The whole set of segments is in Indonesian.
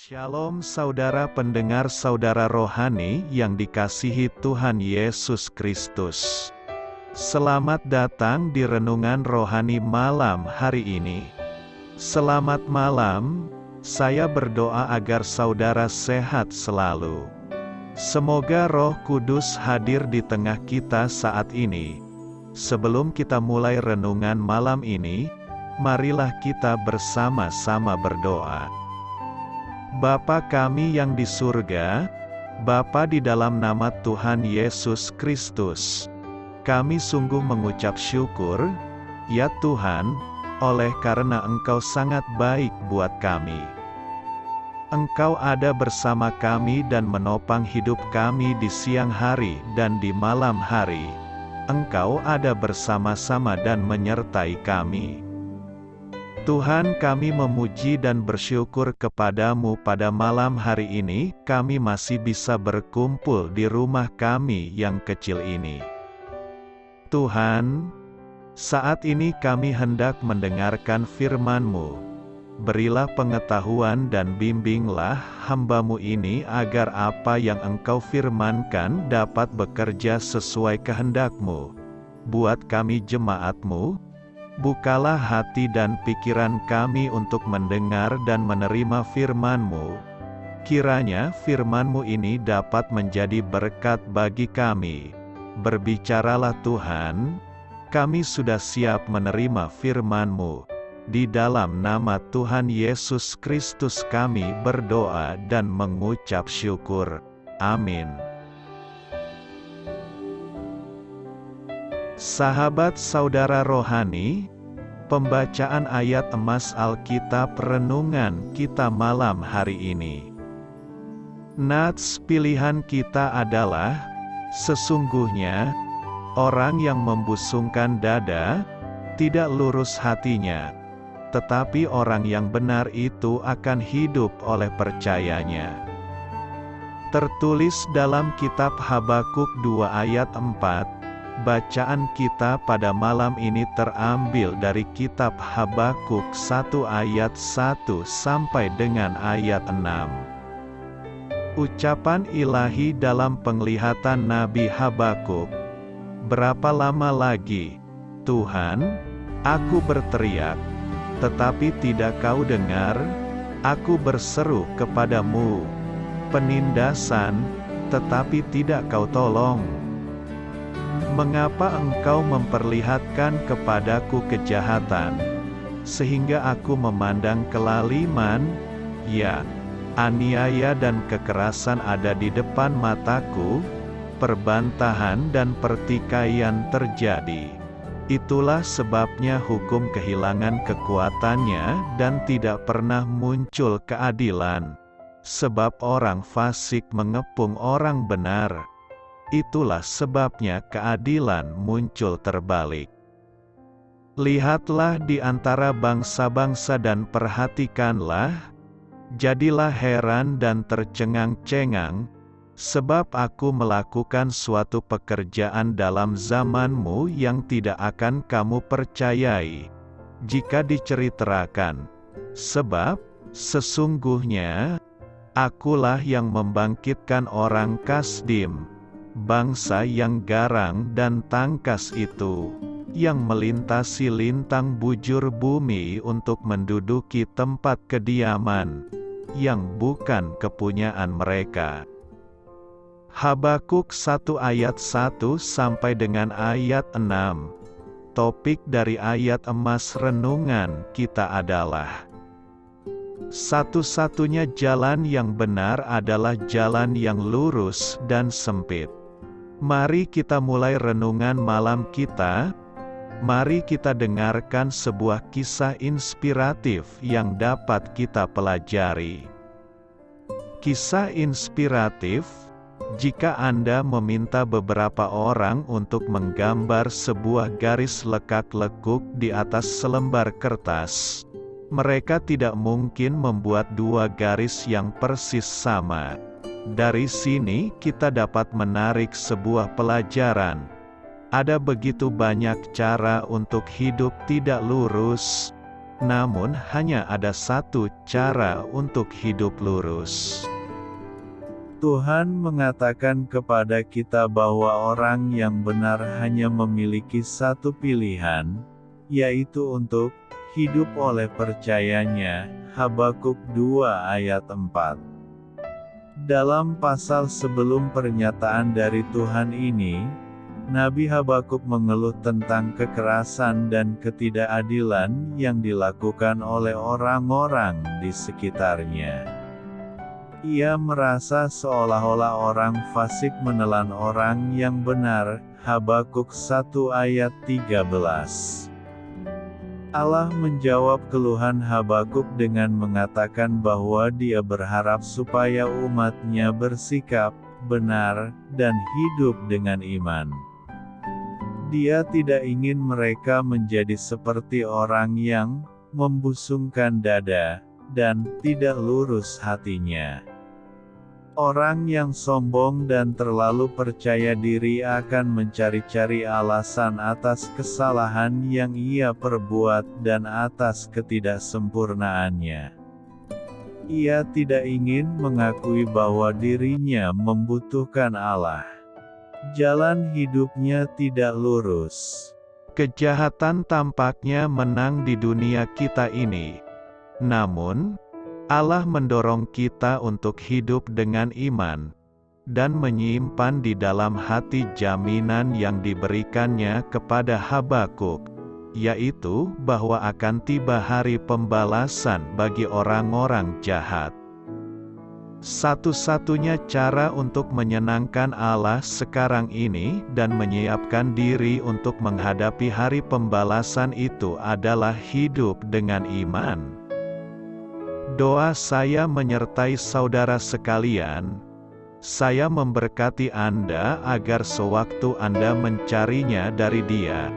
Shalom saudara pendengar saudara rohani yang dikasihi Tuhan Yesus Kristus. Selamat datang di renungan rohani malam hari ini. Selamat malam, saya berdoa agar saudara sehat selalu. Semoga Roh Kudus hadir di tengah kita saat ini. Sebelum kita mulai renungan malam ini, marilah kita bersama-sama berdoa. Bapa kami yang di surga, Bapa di dalam nama Tuhan Yesus Kristus, kami sungguh mengucap syukur, ya Tuhan, oleh karena Engkau sangat baik buat kami. Engkau ada bersama kami dan menopang hidup kami di siang hari dan di malam hari. Engkau ada bersama-sama dan menyertai kami. Tuhan, kami memuji dan bersyukur kepadamu pada malam hari ini, kami masih bisa berkumpul di rumah kami yang kecil ini. Tuhan, saat ini kami hendak mendengarkan firman-Mu. Berilah pengetahuan dan bimbinglah hamba-Mu ini agar apa yang Engkau firmankan dapat bekerja sesuai kehendak-Mu. Buat kami jemaat-Mu, bukalah hati dan pikiran kami untuk mendengar dan menerima firman-Mu. Kiranya firman-Mu ini dapat menjadi berkat bagi kami. Berbicaralah Tuhan, kami sudah siap menerima firman-Mu. Di dalam nama Tuhan Yesus Kristus kami berdoa dan mengucap syukur. Amin. Sahabat saudara rohani, pembacaan ayat emas Alkitab renungan kita malam hari ini. Nats pilihan kita adalah, sesungguhnya, orang yang membusungkan dada, tidak lurus hatinya, tetapi orang yang benar itu akan hidup oleh percayanya. Tertulis dalam kitab Habakuk 2 ayat 4, bacaan kita pada malam ini terambil dari kitab Habakuk 1 ayat 1 sampai dengan ayat 6. Ucapan ilahi dalam penglihatan Nabi Habakuk. Berapa lama lagi, Tuhan, aku berteriak, tetapi tidak Kau dengar, aku berseru kepadamu, penindasan, tetapi tidak Kau tolong. Mengapa Engkau memperlihatkan kepadaku kejahatan, sehingga aku memandang kelaliman, ya, aniaya dan kekerasan ada di depan mataku, perbantahan dan pertikaian terjadi. Itulah sebabnya hukum kehilangan kekuatannya dan tidak pernah muncul keadilan, sebab orang fasik mengepung orang benar. Itulah sebabnya keadilan muncul terbalik. Lihatlah di antara bangsa-bangsa dan perhatikanlah, jadilah heran dan tercengang-cengang, sebab aku melakukan suatu pekerjaan dalam zamanmu yang tidak akan kamu percayai, jika diceritakan. Sebab, sesungguhnya, akulah yang membangkitkan orang Kasdim, bangsa yang garang dan tangkas itu, yang melintasi lintang bujur bumi untuk menduduki tempat kediaman, yang bukan kepunyaan mereka. Habakuk 1 ayat 1 sampai dengan ayat 6. Topik dari ayat emas renungan kita adalah, satu-satunya jalan yang benar adalah jalan yang lurus dan sempit. Mari kita mulai renungan malam kita. Mari kita dengarkan sebuah kisah inspiratif yang dapat kita pelajari. Kisah inspiratif, jika Anda meminta beberapa orang untuk menggambar sebuah garis lekak-lekuk di atas selembar kertas, mereka tidak mungkin membuat dua garis yang persis sama. Dari sini kita dapat menarik sebuah pelajaran. Ada begitu banyak cara untuk hidup tidak lurus, namun hanya ada satu cara untuk hidup lurus. Tuhan mengatakan kepada kita bahwa orang yang benar hanya memiliki satu pilihan, yaitu untuk hidup oleh percayanya. Habakuk 2 ayat 4. Dalam pasal sebelum pernyataan dari Tuhan ini, Nabi Habakuk mengeluh tentang kekerasan dan ketidakadilan yang dilakukan oleh orang-orang di sekitarnya. Ia merasa seolah-olah orang fasik menelan orang yang benar. Habakuk 1 ayat 13. Allah menjawab keluhan Habakuk dengan mengatakan bahwa Dia berharap supaya umat-Nya bersikap benar dan hidup dengan iman. Dia tidak ingin mereka menjadi seperti orang yang membusungkan dada dan tidak lurus hatinya. Orang yang sombong dan terlalu percaya diri akan mencari-cari alasan atas kesalahan yang ia perbuat dan atas ketidaksempurnaannya. Ia tidak ingin mengakui bahwa dirinya membutuhkan Allah. Jalan hidupnya tidak lurus. Kejahatan tampaknya menang di dunia kita ini. Namun, Allah mendorong kita untuk hidup dengan iman, dan menyimpan di dalam hati jaminan yang diberikannya kepada Habakuk, yaitu bahwa akan tiba hari pembalasan bagi orang-orang jahat. Satu-satunya cara untuk menyenangkan Allah sekarang ini dan menyiapkan diri untuk menghadapi hari pembalasan itu adalah hidup dengan iman. Doa saya menyertai saudara sekalian. Saya memberkati Anda agar sewaktu Anda mencarinya dari Dia,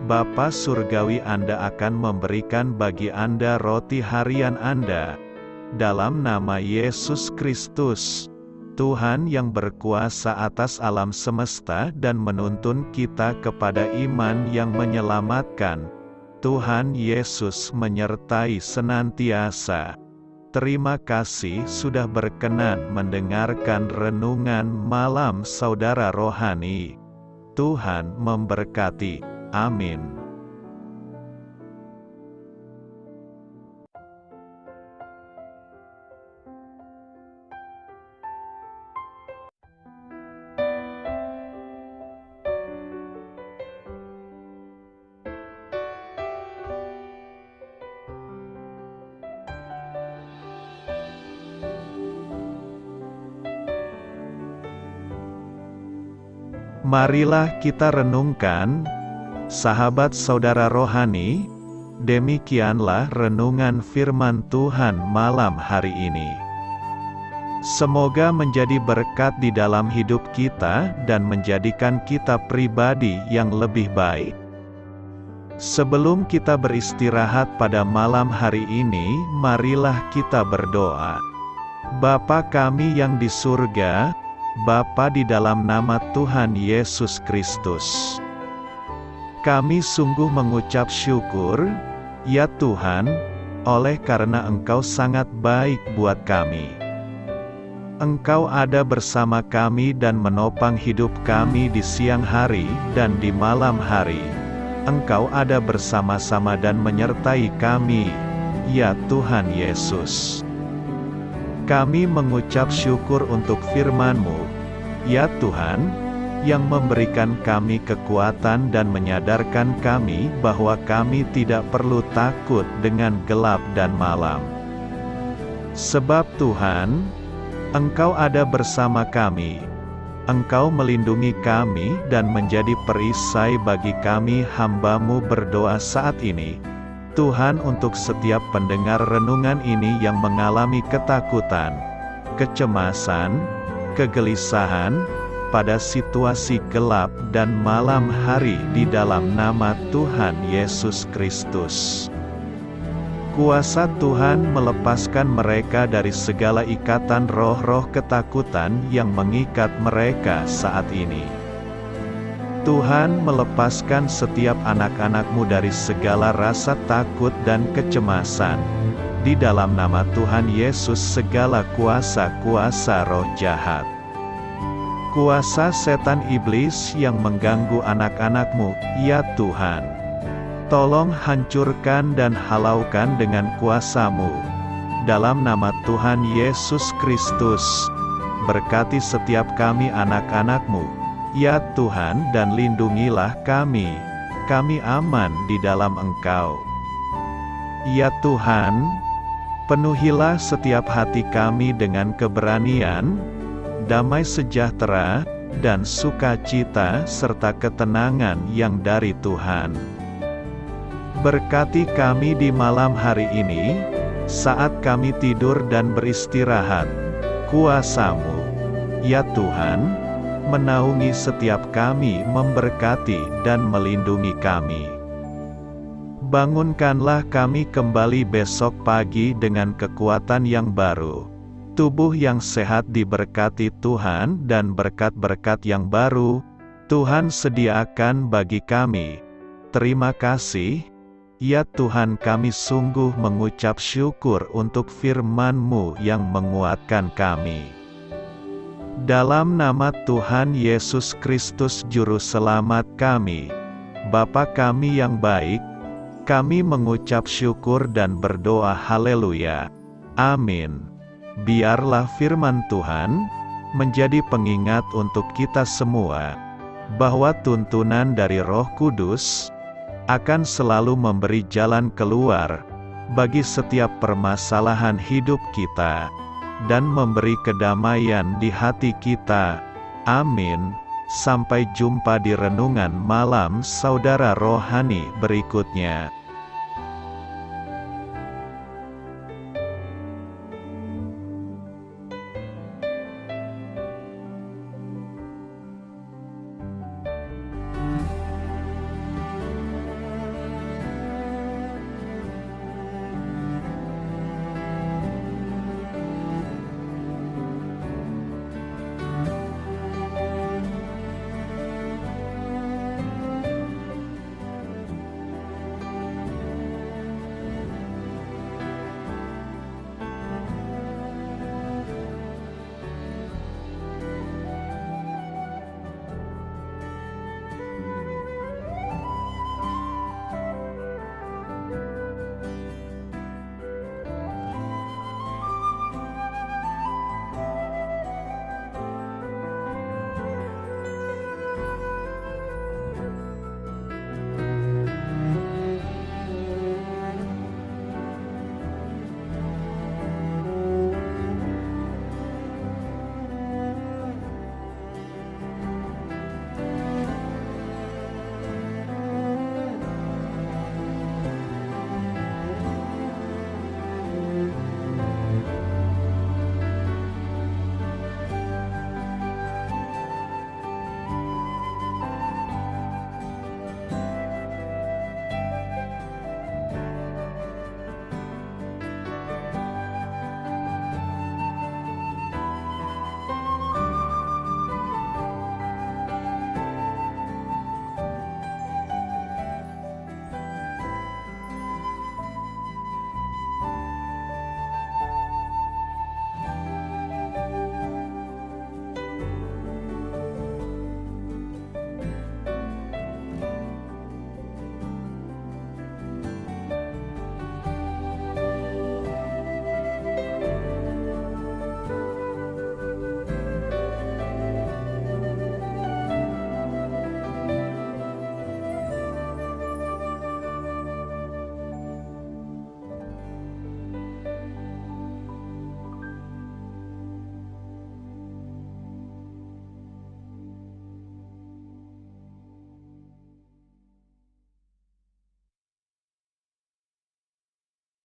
Bapa Surgawi Anda akan memberikan bagi Anda roti harian Anda. Dalam nama Yesus Kristus, Tuhan yang berkuasa atas alam semesta dan menuntun kita kepada iman yang menyelamatkan, Tuhan Yesus menyertai senantiasa. Terima kasih sudah berkenan mendengarkan renungan malam saudara rohani. Tuhan memberkati. Amin. Marilah kita renungkan, sahabat saudara rohani, demikianlah renungan firman Tuhan malam hari ini. Semoga menjadi berkat di dalam hidup kita dan menjadikan kita pribadi yang lebih baik. Sebelum kita beristirahat pada malam hari ini, marilah kita berdoa. Bapa kami yang di surga, Bapa di dalam nama Tuhan Yesus Kristus, kami sungguh mengucap syukur, ya Tuhan, oleh karena Engkau sangat baik buat kami. Engkau ada bersama kami dan menopang hidup kami di siang hari dan di malam hari. Engkau ada bersama-sama dan menyertai kami, ya Tuhan Yesus. Kami mengucap syukur untuk firman-Mu, ya Tuhan, yang memberikan kami kekuatan dan menyadarkan kami bahwa kami tidak perlu takut dengan gelap dan malam. Sebab Tuhan, Engkau ada bersama kami. Engkau melindungi kami dan menjadi perisai bagi kami hamba-Mu berdoa saat ini. Tuhan, untuk setiap pendengar renungan ini yang mengalami ketakutan, kecemasan, kegelisahan, pada situasi gelap dan malam hari di dalam nama Tuhan Yesus Kristus. Kuasa Tuhan melepaskan mereka dari segala ikatan roh-roh ketakutan yang mengikat mereka saat ini. Tuhan melepaskan setiap anak-anak-Mu dari segala rasa takut dan kecemasan. Di dalam nama Tuhan Yesus segala kuasa-kuasa roh jahat, kuasa setan iblis yang mengganggu anak-anak-Mu, ya Tuhan, tolong hancurkan dan halaukan dengan kuasa-Mu. Dalam nama Tuhan Yesus Kristus, berkati setiap kami anak-anak-Mu, ya Tuhan, dan lindungilah kami aman di dalam Engkau. Ya Tuhan, penuhilah setiap hati kami dengan keberanian, damai sejahtera, dan sukacita serta ketenangan yang dari Tuhan. Berkati kami di malam hari ini, saat kami tidur dan beristirahat. Kuasa-Mu, ya Tuhan, menaungi setiap kami, memberkati dan melindungi kami. Bangunkanlah kami kembali besok pagi dengan kekuatan yang baru, tubuh yang sehat diberkati Tuhan, dan berkat-berkat yang baru Tuhan sediakan bagi kami. Terima kasih, ya Tuhan, kami sungguh mengucap syukur untuk firman-Mu yang menguatkan kami. Dalam nama Tuhan Yesus Kristus Juru Selamat kami, Bapa kami yang baik, kami mengucap syukur dan berdoa haleluya. Amin. Biarlah firman Tuhan menjadi pengingat untuk kita semua, bahwa tuntunan dari Roh Kudus akan selalu memberi jalan keluar bagi setiap permasalahan hidup kita, dan memberi kedamaian di hati kita. Amin. Sampai jumpa di renungan malam saudara rohani berikutnya.